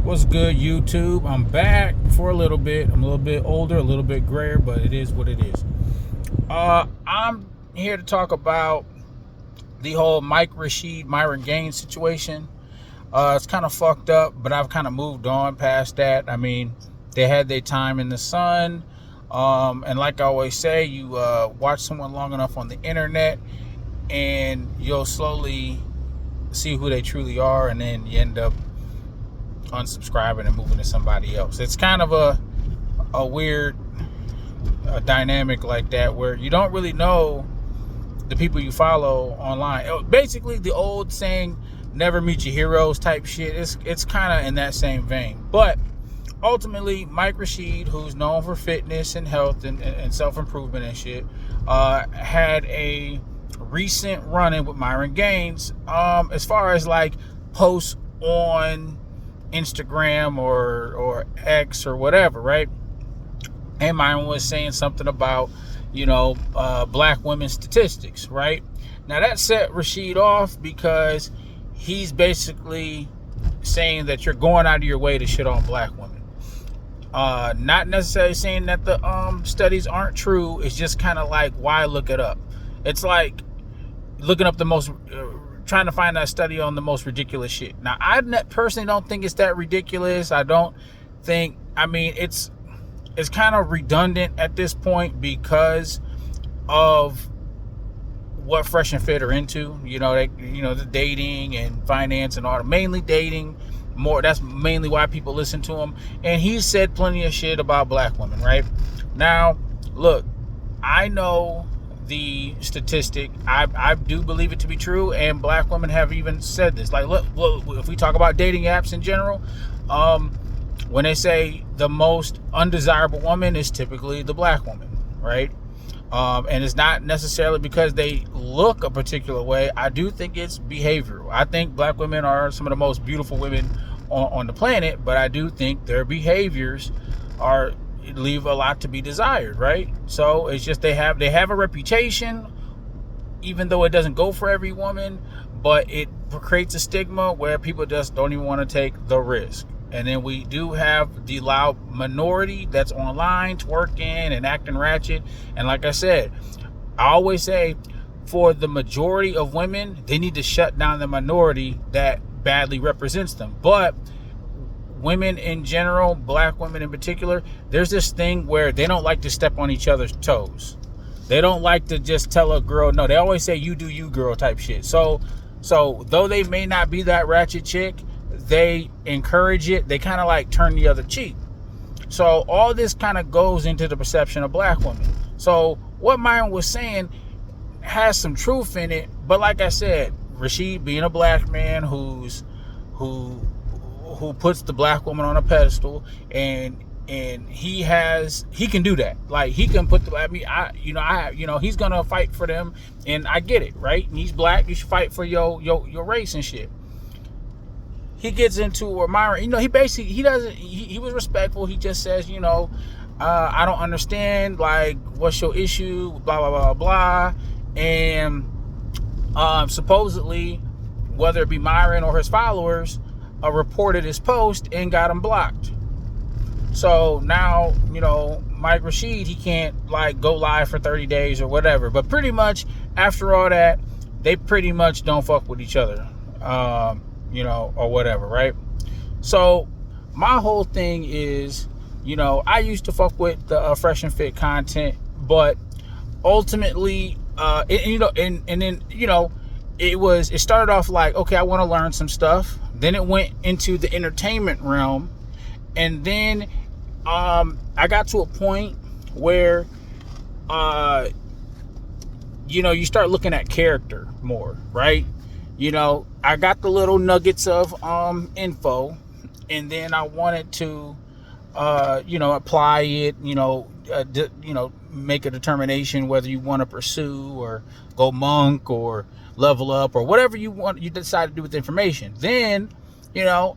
What's good, YouTube? I'm back for a little bit. I'm a little bit older, a little bit grayer, but it is what it is. I'm here to talk about the whole Mike Rashid, Myron Gaines situation. It's kind of fucked up, but I've kind of moved on past that. I mean, they had their time in the sun. And like I always say, you watch someone long enough on the internet and you'll slowly see who they truly are, and then you end up unsubscribing and moving to somebody else. It's kind of a weird dynamic like that, where you don't really know the people you follow online. Basically, the old saying, never meet your heroes type shit. It's kind of in that same vein. But ultimately, Mike Rashid, who's known for fitness and health and self-improvement and shit, had a recent run-in with Myron Gaines, as far as like posts on Instagram or X or whatever, right? And Myron was saying something about, black women's statistics, right? Now that set Rashid off, because he's basically saying that you're going out of your way to shit on black women. Not necessarily saying that the studies aren't true. It's just kind of like, why look it up? It's like looking up the most trying to find that study on the most ridiculous shit. Now, I personally don't think it's that ridiculous. I don't think, it's kind of redundant at this point because of what Fresh and Fit are into. The dating and finance and all, mainly dating more. That's mainly why people listen to him. And he said plenty of shit about black women, right? Now, look, I know the statistic. I do believe it to be true, and black women have even said this. Like, look, if we talk about dating apps in general, when they say the most undesirable woman is typically the black woman, right? And it's not necessarily because they look a particular way. I do think it's behavioral. I think black women are some of the most beautiful women on the planet, but I do think their behaviors leave a lot to be desired, right? So it's just they have a reputation, even though it doesn't go for every woman, but it creates a stigma where people just don't even want to take the risk. And then we do have the loud minority that's online twerking and acting ratchet. And like I said, I always say, for the majority of women, they need to shut down the minority that badly represents them. But women in general, black women in particular, there's this thing where they don't like to step on each other's toes. They don't like to just tell a girl no. They always say, you do you, girl type shit. So though they may not be that ratchet chick, they encourage it. They kind of like turn the other cheek. So all this kind of goes into the perception of black women. So what Myron was saying has some truth in it. But like I said, Rashid, being a black man who puts the black woman on a pedestal, and he can do that. Like, he can put he's gonna fight for them, and I get it, right? And he's black, you should fight for your race and shit. He gets into where Myron, he was respectful. He just says, I don't understand, like, what's your issue, blah blah blah blah. And supposedly, whether it be Myron or his followers, reported his post and got him blocked. So now, Mike Rashid, he can't like go live for 30 days or whatever. But pretty much after all that, they pretty much don't fuck with each other, or whatever, right? So my whole thing is, I used to fuck with the Fresh and Fit content, but ultimately, it started off like, okay, I want to learn some stuff. Then it went into the entertainment realm. And then I got to a point where, you start looking at character more, right? I got the little nuggets of info, and then I wanted to, apply it, make a determination whether you want to pursue or go monk or level up or whatever you decide to do with the information. Then,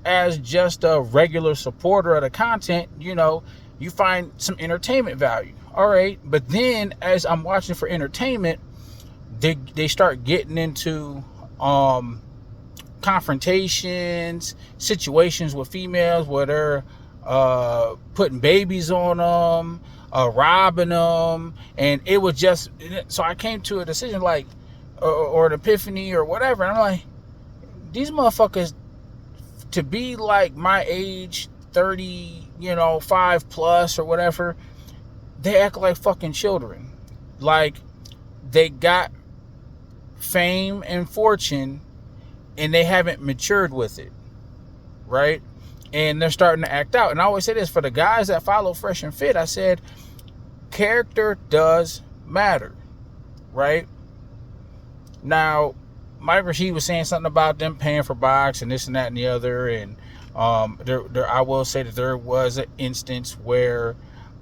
as just a regular supporter of the content, you find some entertainment value. All right. But then as I'm watching for entertainment, they start getting into confrontations, situations with females where they're putting babies on them, robbing them, and it was just, so I came to a decision like, or an epiphany or whatever, and I'm like, these motherfuckers, to be like my age, 30, 5 plus or whatever, they act like fucking children. Like, they got fame and fortune and they haven't matured with it, right? And they're starting to act out. And I always say this, for the guys that follow Fresh and Fit, I said, character does matter, right? Now, Mike Rashid was saying something about them paying for box and this and that and the other, and I will say that there was an instance where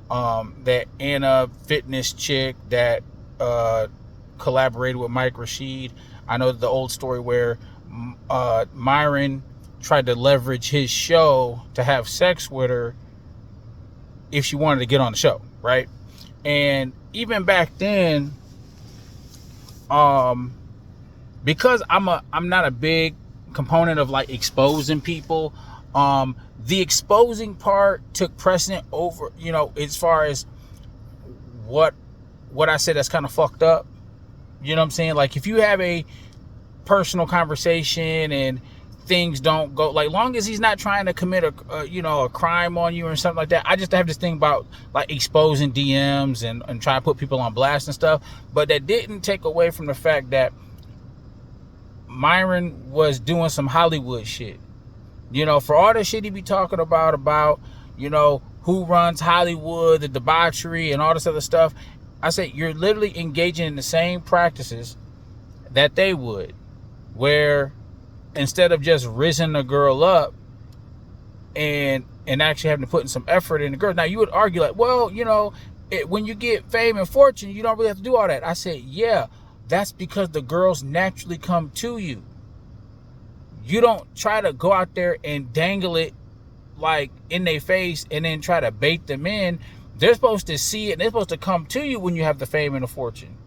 that Anna Fitness chick that collaborated with Mike Rashid. I know the old story where Myron tried to leverage his show to have sex with her if she wanted to get on the show, right? And even back then, because I'm not a big component of like exposing people, the exposing part took precedent over, as far as what I said that's kind of fucked up. You know what I'm saying? Like, if you have a personal conversation and things don't go, like, long as he's not trying to commit a crime on you or something like that. I just have this thing about like exposing DMs and trying to put people on blast and stuff. But that didn't take away from the fact that Myron was doing some Hollywood shit. For all the shit he be talking about, who runs Hollywood, the debauchery and all this other stuff. I say, you're literally engaging in the same practices that they would, where instead of just rizzing the girl up and actually having to put in some effort in the girl. Now, you would argue like, well, when you get fame and fortune, you don't really have to do all that. I said, yeah, that's because the girls naturally come to you. You don't try to go out there and dangle it like in their face and then try to bait them in. They're supposed to see it and they're supposed to come to you when you have the fame and the fortune,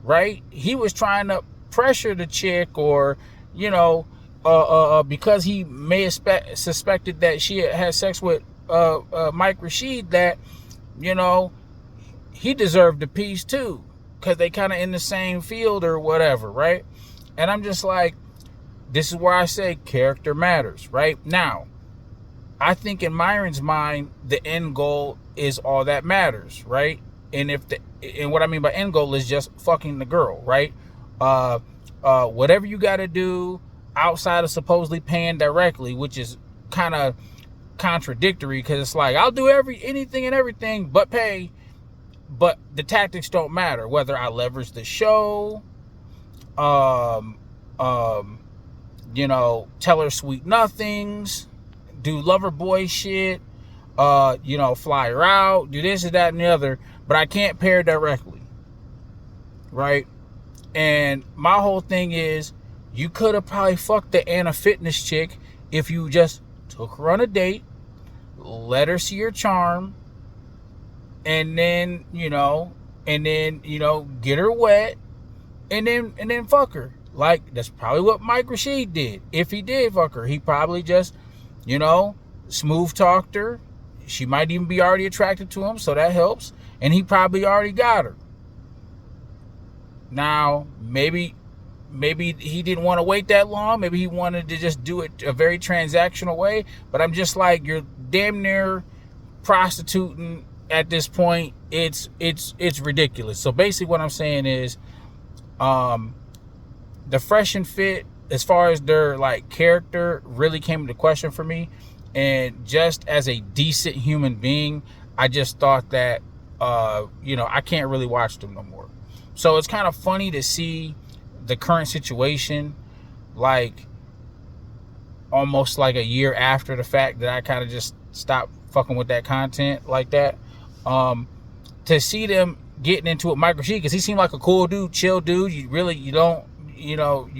right? He was trying to pressure the chick, or because he may have suspected that she had sex with Mike Rashid, that he deserved a piece too, because they kind of in the same field or whatever, right? And I'm just like, this is where I say character matters, right? Now, I think in Myron's mind, the end goal is all that matters, right? And what I mean by end goal is just fucking the girl, right? Whatever you got to do outside of supposedly paying directly, which is kind of contradictory, because it's like, I'll do anything and everything but pay, but the tactics don't matter. Whether I leverage the show, tell her sweet nothings, do lover boy shit, fly her out, do this and that and the other, but I can't pay her directly, right? And my whole thing is, you could have probably fucked the Anna Fitness chick if you just took her on a date, let her see your charm, and then get her wet, and then fuck her. Like, that's probably what Mike Rashid did. If he did fuck her, he probably just smooth talked her. She might even be already attracted to him, so that helps. And he probably already got her. Now, maybe he didn't want to wait that long. Maybe he wanted to just do it a very transactional way. But I'm just like, you're damn near prostituting at this point. It's ridiculous. So basically what I'm saying is, the Fresh and Fit, as far as their like character, really came into question for me. And just as a decent human being, I just thought that I can't really watch them no more. So it's kind of funny to see the current situation, like almost like a year after the fact that I kind of just stopped fucking with that content like that. To see them getting into it, Mike Rashid, because he seemed like a cool dude, chill dude. You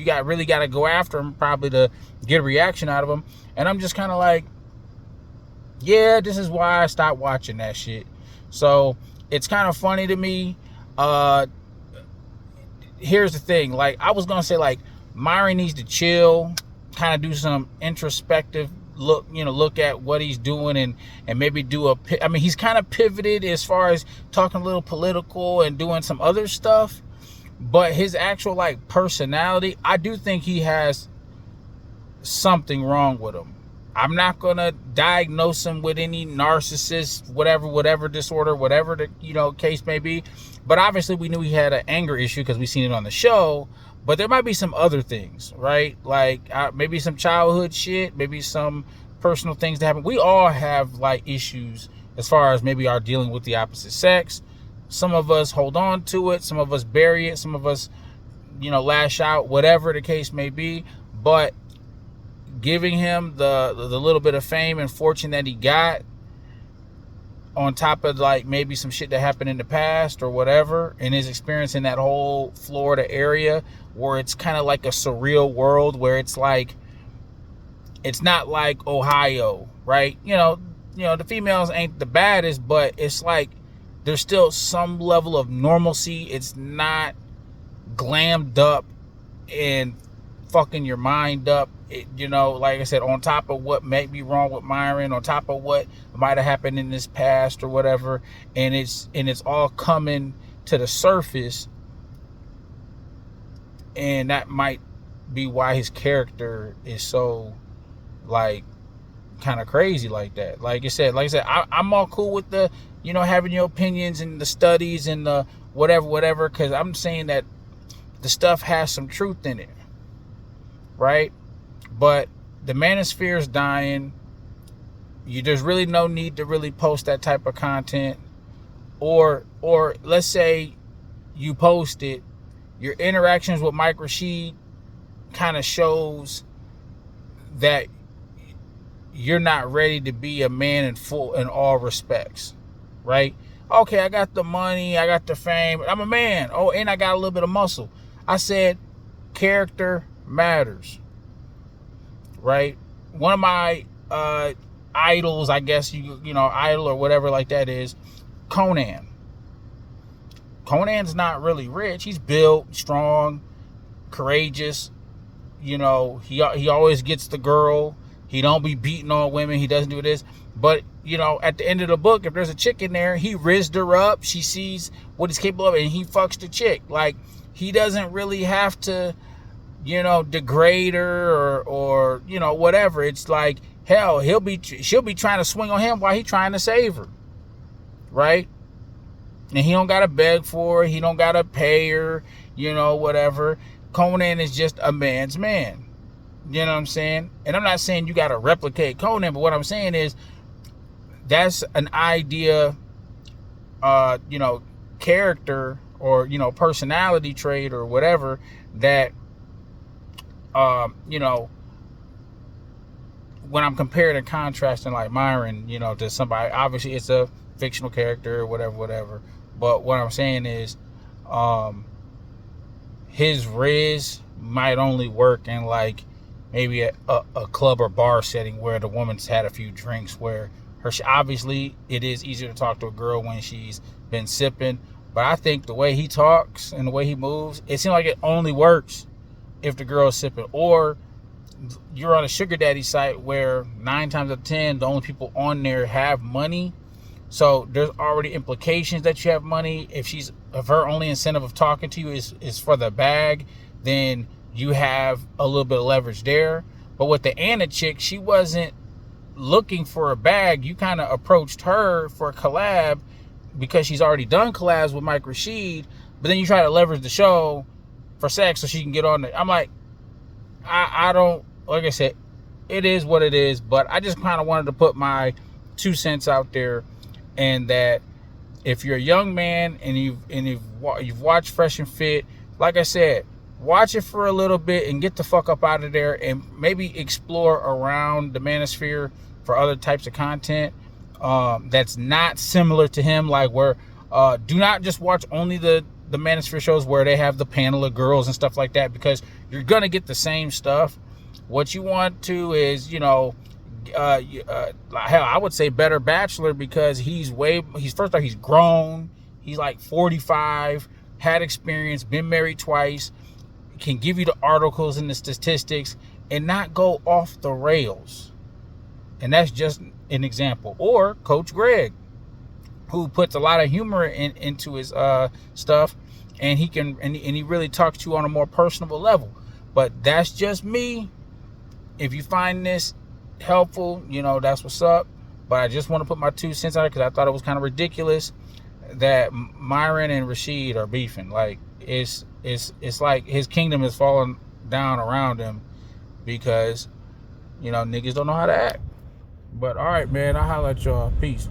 got to go after him probably to get a reaction out of him. And I'm just kind of like, yeah, this is why I stopped watching that shit. So it's kind of funny to me. Here's the thing. Like, I was going to say, like, Myron needs to chill. kind of do some introspective look at what he's doing, and maybe he's kind of pivoted as far as talking a little political and doing some other stuff, but his actual like personality, I do think he has something wrong with him. I'm not gonna diagnose him with any narcissist, whatever disorder, whatever the case may be. But obviously, we knew he had an anger issue because we seen it on the show. But there might be some other things, right? Like maybe some childhood shit, maybe some personal things that happen. We all have like issues as far as maybe our dealing with the opposite sex. Some of us hold on to it. Some of us bury it. Some of us, lash out, whatever the case may be. But giving him the little bit of fame and fortune that he got, on top of like maybe some shit that happened in the past or whatever, and his experience in that whole Florida area where it's kind of like a surreal world, where it's like, it's not like Ohio, right? The females ain't the baddest, but it's like there's still some level of normalcy. It's not glammed up and fucking your mind up. Like I said, on top of what may be wrong with Myron, on top of what might have happened in this past or whatever, and it's all coming to the surface, and that might be why his character is so like kind of crazy like that. Like I said, I'm all cool with the having your opinions and the studies and the whatever, because I'm saying that the stuff has some truth in it, right? But the manosphere is dying. There's really no need to really post that type of content. Or let's say you post it, your interactions with Mike Rashid kind of shows that you're not ready to be a man in all respects, right? Okay, I got the money, I got the fame, I'm a man. Oh, and I got a little bit of muscle. I said character matters. Right? One of my idols, I guess idol or whatever like that is Conan. Conan's not really rich. He's built, strong, courageous. He always gets the girl. He don't be beating on women. He doesn't do this. But, at the end of the book, if there's a chick in there, he rizzed her up. She sees what he's capable of, and he fucks the chick. Like, he doesn't really have to degrade her or whatever. It's like, hell, she'll be trying to swing on him while he's trying to save her, right? And he don't gotta beg for her, he don't gotta pay her, whatever. Conan is just a man's man. You know what I'm saying? And I'm not saying you gotta replicate Conan, but what I'm saying is that's an idea, character or personality trait or whatever that when I'm comparing and contrasting like Myron, to somebody, obviously it's a fictional character or whatever. But what I'm saying is, his riz might only work in like maybe a club or bar setting where the woman's had a few drinks, where obviously it is easier to talk to a girl when she's been sipping. But I think the way he talks and the way he moves, it seems like it only works if the girl is sipping. Or you're on a sugar daddy site where 9 times out of 10 the only people on there have money, so there's already implications that you have money. If her only incentive of talking to you is for the bag, then you have a little bit of leverage there. But with the Anna chick, she wasn't looking for a bag. You kind of approached her for a collab because she's already done collabs with Mike Rashid, but then you try to leverage the show for sex so she can get on there. I'm like, I don't, like I said, it is what it is, but I just kind of wanted to put my 2 cents out there, and that if you're a young man and you've watched Fresh and Fit, like I said, watch it for a little bit and get the fuck up out of there, and maybe explore around the manosphere for other types of content that's not similar to him. Like, where do not just watch only the manosphere shows where they have the panel of girls and stuff like that, because you're gonna get the same stuff. What you want to is, hell, I would say Better Bachelor, because he's first off, he's grown, he's like 45, had experience, been married twice, can give you the articles and the statistics, and not go off the rails. And that's just an example. Or Coach Greg, who puts a lot of humor into his stuff, and he really talks to you on a more personable level. But that's just me. If you find this helpful, that's what's up. But I just want to put my 2 cents out because I thought it was kind of ridiculous that Myron and Rashid are beefing. Like it's like his kingdom is falling down around him because niggas don't know how to act. But all right, man, I'll holler at y'all. Peace.